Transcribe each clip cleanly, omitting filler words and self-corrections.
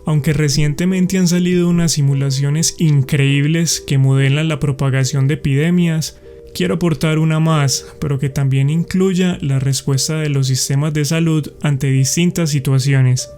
Aunque recientemente han salido unas simulaciones increíbles que modelan la propagación de epidemias, quiero aportar una más, pero que también incluya la respuesta de los sistemas de salud ante distintas situaciones.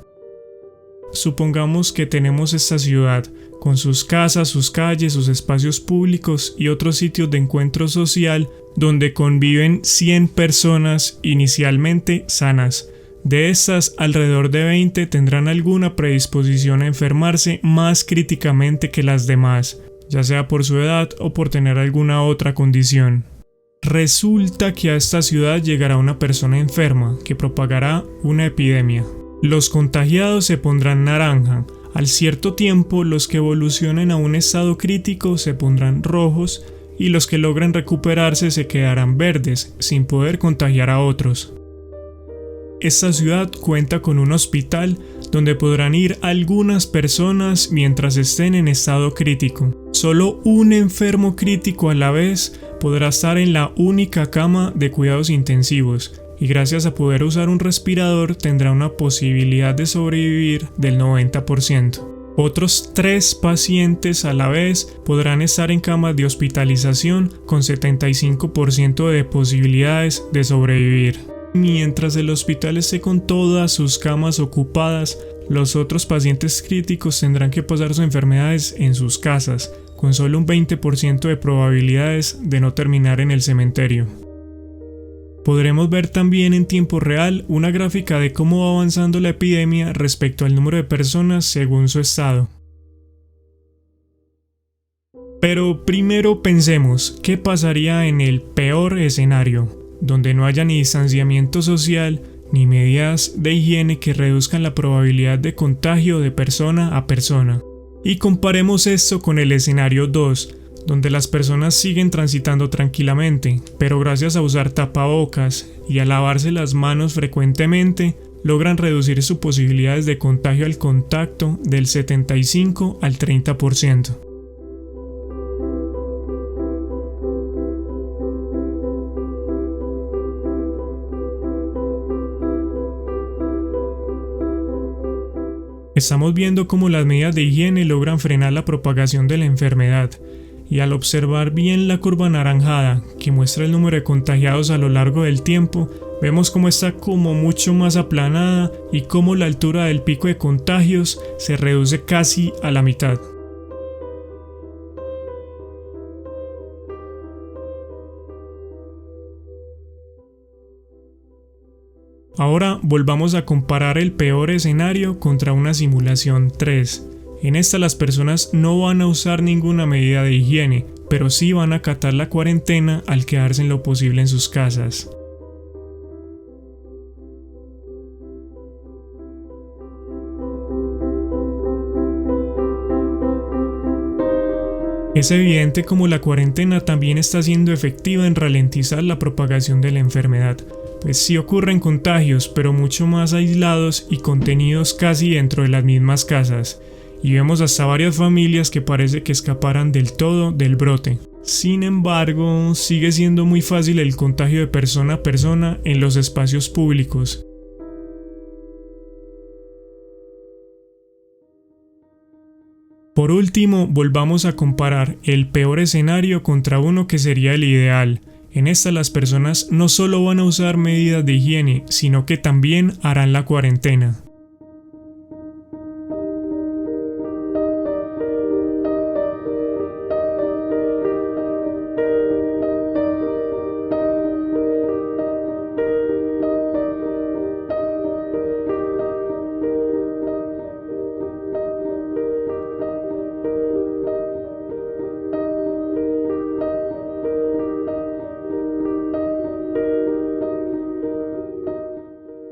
Supongamos que tenemos esta ciudad, con sus casas, sus calles, sus espacios públicos y otros sitios de encuentro social donde conviven 100 personas inicialmente sanas. De estas, alrededor de 20 tendrán alguna predisposición a enfermarse más críticamente que las demás, ya sea por su edad o por tener alguna otra condición. Resulta que a esta ciudad llegará una persona enferma que propagará una epidemia. Los contagiados se pondrán naranja. Al cierto tiempo, los que evolucionen a un estado crítico se pondrán rojos y los que logren recuperarse se quedarán verdes, sin poder contagiar a otros. Esta ciudad cuenta con un hospital donde podrán ir algunas personas mientras estén en estado crítico. Solo un enfermo crítico a la vez podrá estar en la única cama de cuidados intensivos y gracias a poder usar un respirador tendrá una posibilidad de sobrevivir del 90%. Otros 3 pacientes a la vez podrán estar en camas de hospitalización con 75% de posibilidades de sobrevivir. Mientras el hospital esté con todas sus camas ocupadas, los otros pacientes críticos tendrán que pasar sus enfermedades en sus casas, con solo un 20% de probabilidades de no terminar en el cementerio. Podremos ver también en tiempo real una gráfica de cómo va avanzando la epidemia respecto al número de personas según su estado. Pero primero pensemos, ¿qué pasaría en el peor escenario, donde no haya ni distanciamiento social ni medidas de higiene que reduzcan la probabilidad de contagio de persona a persona? Y comparemos esto con el escenario 2, donde las personas siguen transitando tranquilamente, pero gracias a usar tapabocas y a lavarse las manos frecuentemente, logran reducir sus posibilidades de contagio al contacto del 75 al 30%. Estamos viendo cómo las medidas de higiene logran frenar la propagación de la enfermedad, y al observar bien la curva anaranjada que muestra el número de contagiados a lo largo del tiempo, vemos cómo está como mucho más aplanada y cómo la altura del pico de contagios se reduce casi a la mitad. Ahora volvamos a comparar el peor escenario contra una simulación 3. En esta las personas no van a usar ninguna medida de higiene, pero sí van a acatar la cuarentena al quedarse en lo posible en sus casas. Es evidente como la cuarentena también está siendo efectiva en ralentizar la propagación de la enfermedad, pues sí ocurren contagios, pero mucho más aislados y contenidos casi dentro de las mismas casas. Y vemos hasta varias familias que parece que escaparan del todo del brote. Sin embargo, sigue siendo muy fácil el contagio de persona a persona en los espacios públicos. Por último, volvamos a comparar el peor escenario contra uno que sería el ideal. En esta las personas no solo van a usar medidas de higiene, sino que también harán la cuarentena.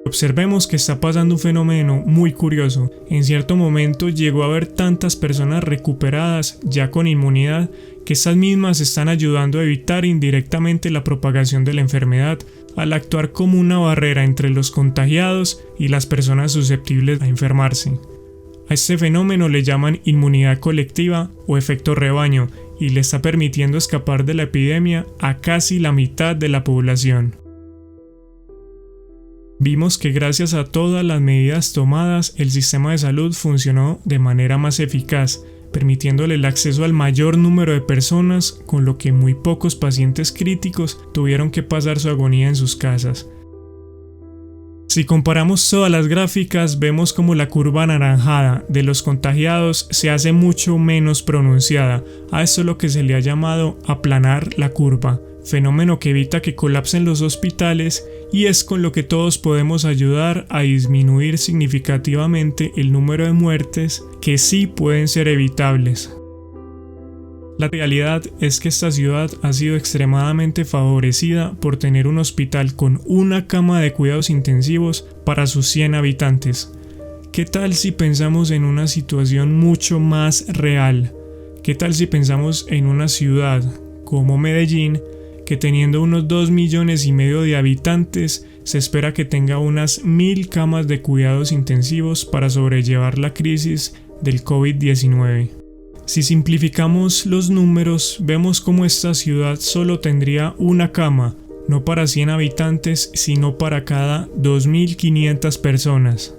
Observemos que está pasando un fenómeno muy curioso. En cierto momento llegó a haber tantas personas recuperadas ya con inmunidad que estas mismas están ayudando a evitar indirectamente la propagación de la enfermedad al actuar como una barrera entre los contagiados y las personas susceptibles a enfermarse. A este fenómeno le llaman inmunidad colectiva o efecto rebaño y le está permitiendo escapar de la epidemia a casi la mitad de la población. Vimos que gracias a todas las medidas tomadas, el sistema de salud funcionó de manera más eficaz, permitiéndole el acceso al mayor número de personas, con lo que muy pocos pacientes críticos tuvieron que pasar su agonía en sus casas. Si comparamos todas las gráficas, vemos como la curva anaranjada de los contagiados se hace mucho menos pronunciada. A esto es lo que se le ha llamado aplanar la curva, fenómeno que evita que colapsen los hospitales y es con lo que todos podemos ayudar a disminuir significativamente el número de muertes que sí pueden ser evitables. La realidad es que esta ciudad ha sido extremadamente favorecida por tener un hospital con una cama de cuidados intensivos para sus 100 habitantes. ¿Qué tal si pensamos en una situación mucho más real? ¿Qué tal si pensamos en una ciudad como Medellín, que teniendo unos 2,5 millones de habitantes, se espera que tenga unas 1,000 camas de cuidados intensivos para sobrellevar la crisis del COVID-19? Si simplificamos los números, vemos como esta ciudad solo tendría una cama, no para 100 habitantes, sino para cada 2,500 personas.